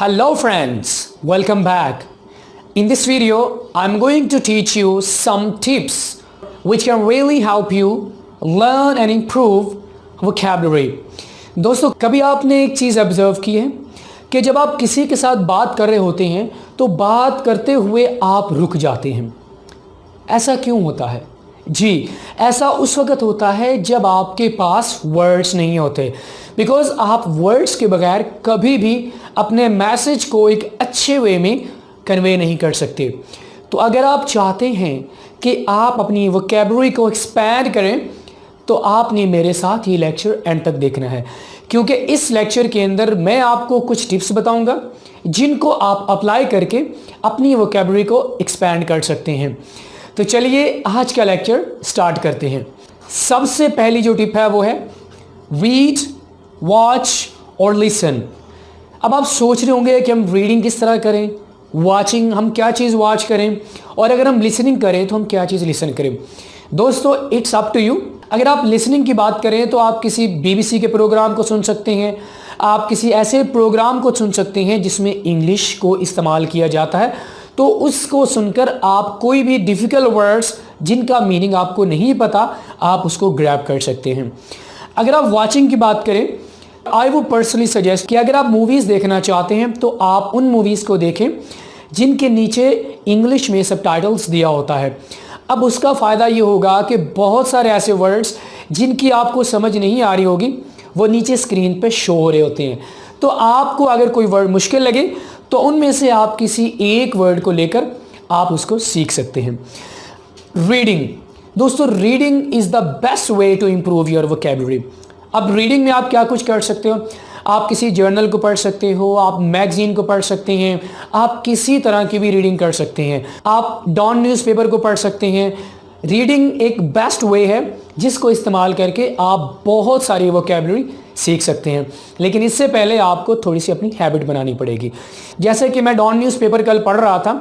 Hello friends, welcome back. In this video, I'm going to teach you some tips which can really help you learn and improve vocabulary. दोस्तों, कभी आपने एक चीज़ observe की है कि जब आप किसी के साथ बात कर रहे होते हैं तो बात करते हुए आप रुक जाते हैं। ऐसा क्यों होता है? जी, ऐसा उस वक्त होता है जब आपके पास वर्ड्स नहीं होते, बिकॉज आप वर्ड्स के बगैर कभी भी अपने मैसेज को एक अच्छे वे में कन्वे नहीं कर सकते। तो अगर आप चाहते हैं कि आप अपनी वोकैबुलरी को एक्सपैंड करें तो आपने मेरे साथ ये लेक्चर एंड तक देखना है, क्योंकि इस लेक्चर के अंदर मैं आपको कुछ टिप्स बताऊंगा जिनको आप अप्लाई करके अपनी वोकैबुलरी को एक्सपैंड कर सकते हैं। तो चलिए आज का लेक्चर स्टार्ट करते हैं। सबसे पहली जो टिप है वो है रीड, वॉच और लिसन। अब आप सोच रहे होंगे कि हम रीडिंग किस तरह करें, वॉचिंग हम क्या चीज़ वॉच करें, और अगर हम लिसनिंग करें तो हम क्या चीज़ लिसन करें। दोस्तों, इट्स अप टू यू। अगर आप लिसनिंग की बात करें तो आप किसी BBC के प्रोग्राम को सुन सकते हैं, आप किसी ऐसे प्रोग्राम को सुन सकते हैं जिसमें इंग्लिश को इस्तेमाल किया जाता है, तो उसको सुनकर आप कोई भी डिफ़िकल्ट वर्ड्स जिनका मीनिंग आपको नहीं पता आप उसको ग्रैब कर सकते हैं। अगर आप वॉचिंग की बात करें, आई वुड पर्सनली सजेस्ट कि अगर आप मूवीज़ देखना चाहते हैं तो आप उन मूवीज़ को देखें जिनके नीचे इंग्लिश में सबटाइटल्स दिया होता है। अब उसका फ़ायदा ये होगा कि बहुत सारे ऐसे वर्ड्स जिनकी आपको समझ नहीं आ रही होगी वो नीचे स्क्रीन पे शो हो रहे होते हैं। तो आपको अगर कोई वर्ड मुश्किल लगे तो उनमें से आप किसी एक वर्ड को लेकर आप उसको सीख सकते हैं। रीडिंग, दोस्तों, reading is the best way to improve your vocabulary. अब रीडिंग में आप क्या कुछ कर सकते हो? आप किसी जर्नल को पढ़ सकते हो, आप मैगज़ीन को पढ़ सकते हैं, आप किसी तरह की भी रीडिंग कर सकते हैं, आप डॉन न्यूज़पेपर को पढ़ सकते हैं। रीडिंग एक बेस्ट वे है जिसको इस्तेमाल करके आप बहुत सारी वोकैबुलरी सीख सकते हैं, लेकिन इससे पहले आपको थोड़ी सी अपनी हैबिट बनानी पड़ेगी। जैसे कि मैं डॉन न्यूज़पेपर कल पढ़ रहा था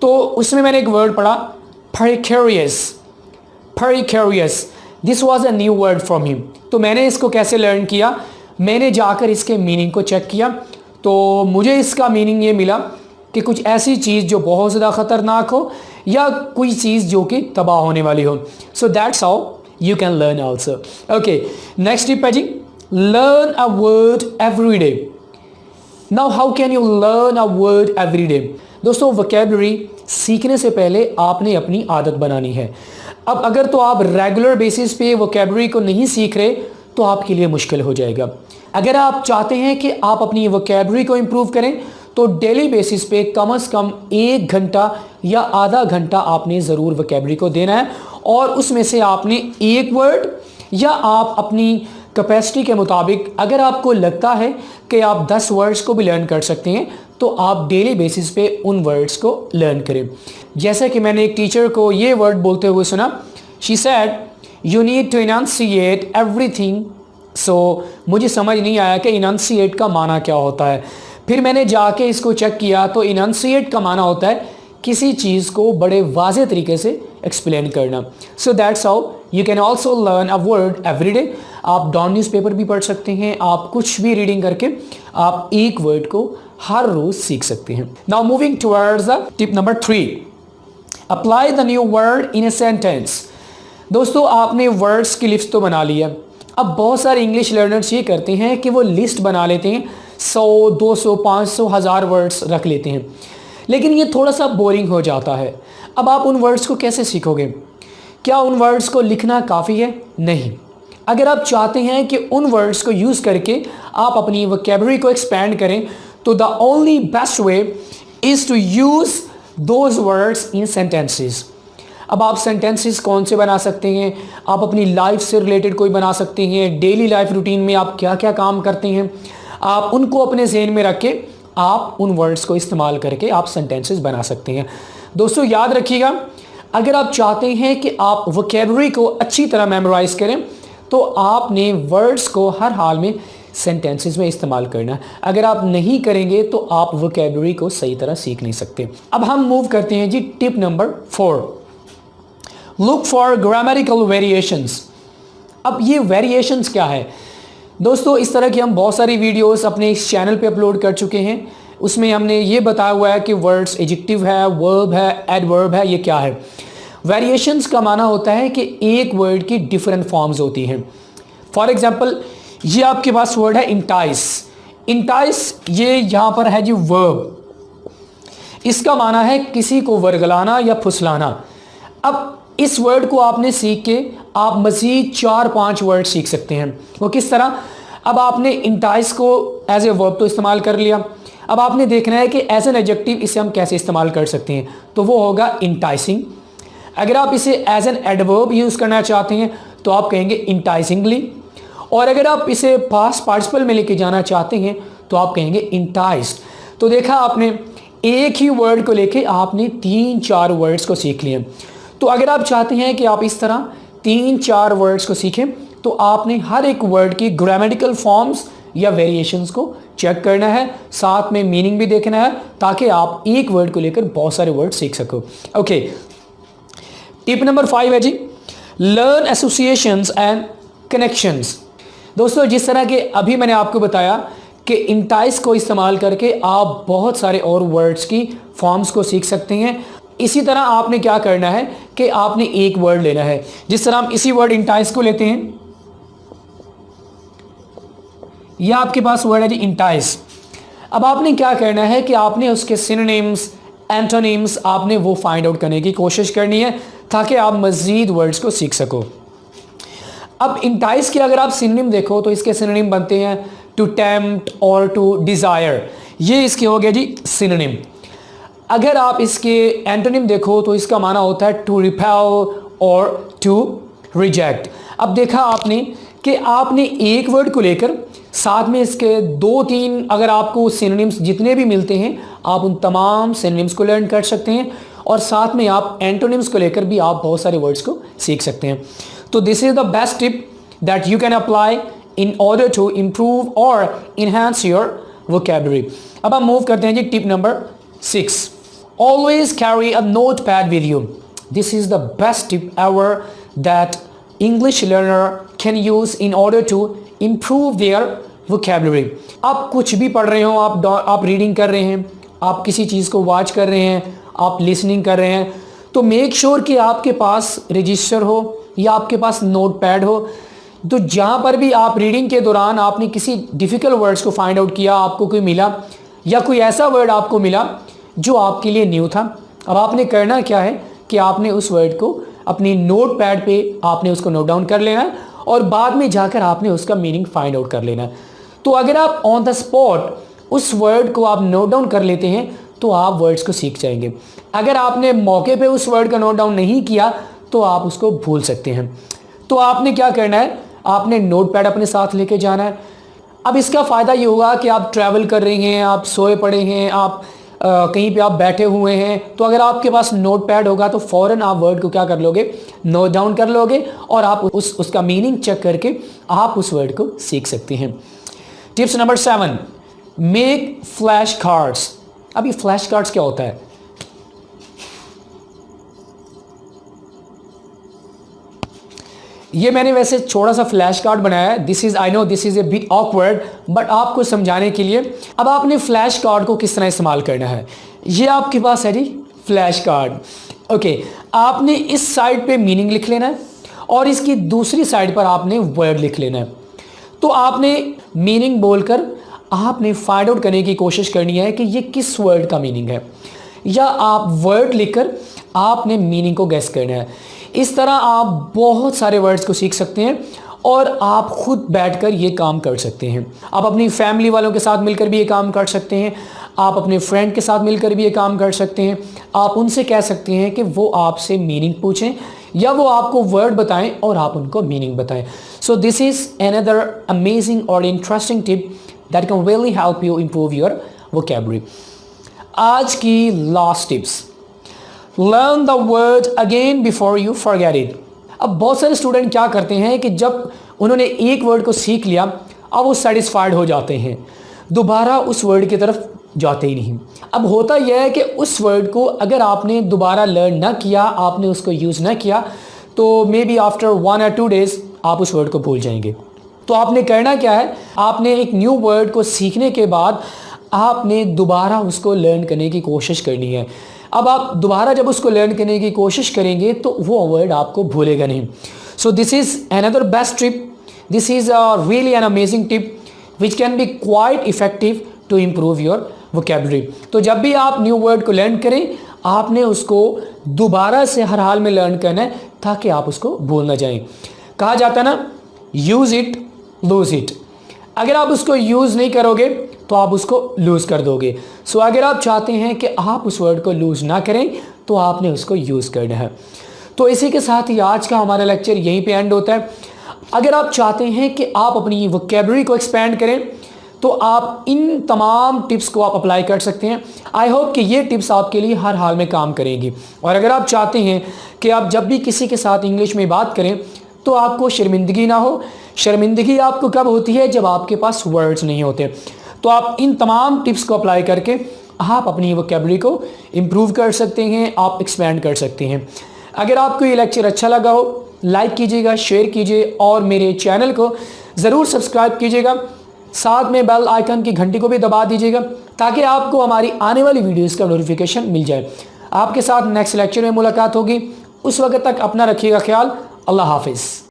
तो उसमें मैंने एक वर्ड पढ़ा, precarious. Precarious, this was a new word from him. तो मैंने इसको कैसे लर्न किया? मैंने जाकर इसके मीनिंग को चेक किया तो मुझे इसका मीनिंग ये मिला कि कुछ ऐसी चीज़ जो बहुत ज़्यादा ख़तरनाक हो या कोई चीज़ जो कि तबाह होने वाली हो। So that's how you can learn also. Okay, next tip है जी, learn a word every day. Now how can you learn a word every day? दोस्तों, वोकैबुलरी सीखने से पहले आपने अपनी आदत बनानी है। अब अगर तो आप रेगुलर बेसिस पे वोकैबुलरी को नहीं सीख रहे तो आपके लिए मुश्किल हो जाएगा। अगर आप चाहते हैं कि आप अपनी वोकैबुलरी को इम्प्रूव करें तो डेली बेसिस पे कम से कम 1 घंटा या आधा घंटा आपने ज़रूर वोकैबुलरी को देना है, और उसमें से आपने एक वर्ड या आप अपनी कैपेसिटी के मुताबिक, अगर आपको लगता है कि आप 10 वर्ड्स को भी लर्न कर सकते हैं तो आप डेली बेसिस पे उन वर्ड्स को लर्न करें। जैसे कि मैंने एक टीचर को ये वर्ड बोलते हुए सुना, she said you need to enunciate everything. So मुझे समझ नहीं आया कि इनंसिएट का माना क्या होता है। फिर मैंने जाके इसको चेक किया तो इनंसिएट का माना होता है किसी चीज़ को बड़े वाज़े तरीके से एक्सप्लेन करना। सो that's how you can also learn a word every day. आप डॉन न्यूज़पेपर भी पढ़ सकते हैं, आप कुछ भी रीडिंग करके आप एक वर्ड को हर रोज़ सीख सकते हैं। Now moving towards the tip number 3, apply the new word in a sentence. दोस्तों, आपने वर्ड्स की लिस्ट तो बना ली है। अब बहुत सारे इंग्लिश लर्नर्स ये करते हैं कि वो लिस्ट बना लेते हैं, 100, 200, 500, 1000 वर्ड्स रख लेते हैं, लेकिन ये थोड़ा सा बोरिंग हो जाता है। अब आप उन वर्ड्स को कैसे सीखोगे? क्या उन वर्ड्स को लिखना काफ़ी है? नहीं। अगर आप चाहते हैं कि उन वर्ड्स को यूज़ करके आप अपनी वोकैबुलरी को एक्सपैंड करें तो the only best way is to use those words in sentences. अब आप सेंटेंसेस कौन से बना सकते हैं? आप अपनी लाइफ से रिलेटेड कोई बना सकते हैं। डेली लाइफ रूटीन में आप क्या क्या काम करते हैं, आप उनको अपने ज़हन में रख के आप उन वर्ड्स को इस्तेमाल करके आप सेंटेंसेस बना सकते हैं। दोस्तों, याद रखिएगा, अगर आप चाहते हैं कि आप वोकैबुलरी को अच्छी तरह मेमोराइज़ करें तो आपने वर्ड्स को हर हाल में सेंटेंसेस में इस्तेमाल करना है। अगर आप नहीं करेंगे तो आप वोकैबुलरी को सही तरह सीख नहीं सकते। अब हम मूव करते हैं जी tip number 4, look for grammatical variations. अब ये वेरिएशंस क्या है? दोस्तों, इस तरह की हम बहुत सारी वीडियोस अपने इस चैनल पे अपलोड कर चुके हैं उसमें हमने ये बताया हुआ है कि वर्ड्स एडजेक्टिव है, वर्ब है, एडवर्ब है, ये क्या है। वेरिएशंस का माना होता है कि एक वर्ड की डिफरेंट फॉर्म्स होती हैं। फॉर एग्जांपल ये आपके पास वर्ड है इंटाइस। इंटाइस ये यहाँ पर है जी वर्ब। इसका माना है किसी को वर्गलाना या फुसलाना। अब इस वर्ड को आपने सीख के आप मज़ीद 4-5 वर्ड सीख सकते हैं। वो किस तरह? अब आपने इंटाइस को एज ए वर्ब तो इस्तेमाल कर लिया, अब आपने देखना है कि एज एन एडजेक्टिव इसे हम कैसे इस्तेमाल कर सकते हैं, तो वो होगा इंटाइसिंग। अगर आप इसे एज एन एडवर्ब यूज़ करना चाहते हैं तो आप कहेंगे इंटाइसिंगली, और अगर आप इसे पास्ट पार्टिसिपल में लेके जाना चाहते हैं तो आप कहेंगे इंटाइस्ड। तो देखा आपने, एक ही वर्ड को लेके आपने 3-4 वर्ड्स को सीख लिए। तो अगर आप चाहते हैं कि आप इस तरह 3-4 वर्ड्स को सीखें तो आपने हर एक वर्ड की ग्रामेटिकल फॉर्म्स या वेरिएशंस को चेक करना है, साथ में मीनिंग भी देखना है, ताकि आप एक वर्ड को लेकर बहुत सारे वर्ड सीख सको। ओके, टिप नंबर 5 है जी, लर्न एसोसिएशंस एंड कनेक्शंस। दोस्तों, जिस तरह के अभी मैंने आपको बताया कि इंटाइस को इस्तेमाल करके आप बहुत सारे और वर्ड्स की फॉर्म्स को सीख सकते हैं, इसी तरह आपने क्या करना है कि आपने एक वर्ड लेना है। जिस तरह हम इसी वर्ड इंटाइस को लेते हैं, यह आपके पास वर्ड है जी इंटाइस। अब आपने क्या करना है कि आपने उसके सिनोनिम्स, एंटोनिम्स आपने वो फाइंड आउट करने की कोशिश करनी है ताकि आप मज़ीद वर्ड्स को सीख सको। अब इंटाइस के अगर आप सिनोनिम देखो तो इसके सिनोनिम बनते हैं टू टेम्प्ट और टू डिज़ायर, ये इसके हो गया जी सिनोनिम। अगर आप इसके एंटोनिम देखो तो इसका माना होता है टू रिपेल और टू रिजेक्ट। अब देखा आपने कि आपने एक वर्ड को लेकर साथ में इसके 2-3 अगर आपको सिनोनिम्स जितने भी मिलते हैं आप उन तमाम सिनोनिम्स को लर्न कर सकते हैं, और साथ में आप एंटोनिम्स को लेकर भी आप बहुत सारे वर्ड्स को सीख सकते हैं। तो this is the best tip that you can apply in order to improve or enhance your vocabulary. अब हम मूव करते हैं जी tip number 6, always carry a notepad with you. This is the best tip ever that English learner can use in order to improve their vocabulary. आप कुछ भी पढ़ रहे हो, आप रीडिंग कर रहे हैं, आप किसी चीज़ को वॉच कर रहे हैं, आप लिसनिंग कर रहे हैं, तो मेक श्योर कि आपके पास रजिस्टर हो या आपके पास नोटपैड हो। तो जहाँ पर भी आप रीडिंग के दौरान आपने किसी डिफ़िकल्ट वर्ड्स को फाइंड आउट किया, आपको कोई मिला या कोई ऐसा वर्ड आपको मिला जो आपके लिए न्यू था, अब आपने करना क्या है कि आपने उस वर्ड को अपनी नोट पैड पे आपने उसको नोट डाउन कर लेना है और बाद में जाकर आपने उसका मीनिंग फाइंड आउट कर लेना है। तो अगर आप ऑन द स्पॉट उस वर्ड को आप नोट डाउन कर लेते हैं तो आप वर्ड्स को सीख जाएंगे। अगर आपने मौके पे उस वर्ड का नोट डाउन नहीं किया तो आप उसको भूल सकते हैं। तो आपने क्या करना है, आपने नोटपैड अपने साथ लेके जाना है। अब इसका फ़ायदा ये होगा कि आप ट्रैवल कर रहे हैं, आप सोए पड़े हैं, आप कहीं पे आप बैठे हुए हैं, तो अगर आपके पास नोटपैड होगा तो फ़ौरन आप वर्ड को क्या कर लोगे, नोट डाउन कर लोगे और आप उसका मीनिंग चेक करके आप उस वर्ड को सीख सकते हैं। Tips number 7, make flash cards. अब ये फ्लैश कार्ड्स क्या होता है? ये मैंने वैसे छोटा सा फ्लैश कार्ड बनाया है। This is, I know this is a bit awkward, but आपको समझाने के लिए। अब आपने फ्लैश कार्ड को किस तरह इस्तेमाल करना है, ये आपके पास है जी फ्लैश कार्ड। ओके, आपने इस साइड पे मीनिंग लिख लेना है और इसकी दूसरी साइड पर आपने वर्ड लिख लेना है। तो आपने मीनिंग बोलकर आपने फाइंड आउट करने की कोशिश करनी है कि ये किस वर्ड का मीनिंग है, या आप वर्ड लिखकर आपने मीनिंग को गेस करना है। इस तरह आप बहुत सारे वर्ड्स को सीख सकते हैं और आप खुद बैठकर ये काम कर सकते हैं। आप अपनी फैमिली वालों के साथ मिलकर भी ये काम कर सकते हैं, आप अपने फ्रेंड के साथ मिलकर भी ये काम कर सकते हैं। आप उनसे कह सकते हैं कि वो आपसे मीनिंग पूछें या वो आपको वर्ड बताएं और आप उनको मीनिंग बताएं। So this is another amazing और interesting tip that can really help you improve your vocabulary. आज की last tips, learn the word again before you forget it. अब बहुत सारे स्टूडेंट क्या करते हैं कि जब उन्होंने एक वर्ड को सीख लिया अब वो सेटिस्फाइड हो जाते हैं, दोबारा उस वर्ड की तरफ जाते ही नहीं। अब होता यह है कि उस वर्ड को अगर आपने दोबारा लर्न ना किया, आपने उसको यूज़ ना किया, तो may be after 1 or 2 days आप उस वर्ड को भूल जाएंगे। तो आपने करना क्या है, आपने एक न्यू वर्ड को सीखने के बाद आपने दोबारा उसको लर्न करने की कोशिश करनी है। अब आप दोबारा जब उसको लर्न करने की कोशिश करेंगे तो वो वर्ड आपको भूलेगा नहीं। So this is another best tip, this is really an amazing tip which can be quite effective to improve your vocabulary. तो जब भी आप न्यू वर्ड को लर्न करें, आपने उसको दोबारा से हर हाल में लर्न करना है ताकि आप उसको भूल ना जाएं। कहा जाता है ना, यूज़ इट लूज़ इट। अगर आप उसको यूज़ नहीं करोगे तो आप उसको लूज़ कर दोगे। सो अगर आप चाहते हैं कि आप उस वर्ड को लूज़ ना करें तो आपने उसको यूज़ करना है। तो इसी के साथ ही आज का हमारा लेक्चर यहीं पे एंड होता है। अगर आप चाहते हैं कि आप अपनी वोकेबलरी को एक्सपेंड करें तो आप इन तमाम टिप्स को आप अप्लाई कर सकते हैं। आई होप कि ये टिप्स आपके लिए हर हाल में काम करेंगी। और अगर आप चाहते हैं कि आप जब भी किसी के साथ इंग्लिश में बात करें तो आपको शर्मिंदगी ना हो, शर्मिंदगी आपको कब होती है, जब आपके पास वर्ड्स नहीं होते। तो आप इन तमाम टिप्स को अप्लाई करके आप अपनी वोकेबलरी को इम्प्रूव कर सकते हैं, आप एक्सपेंड कर सकते हैं। अगर आपको ये लेक्चर अच्छा लगा हो, लाइक कीजिएगा, शेयर कीजिए और मेरे चैनल को ज़रूर सब्सक्राइब कीजिएगा। साथ में बेल आइकन की घंटी को भी दबा दीजिएगा ताकि आपको हमारी आने वाली वीडियोस का नोटिफिकेशन मिल जाए। आपके साथ नेक्स्ट लेक्चर में मुलाकात होगी। उस वक्त तक अपना रखिएगा ख्याल। अल्लाह हाफिज़।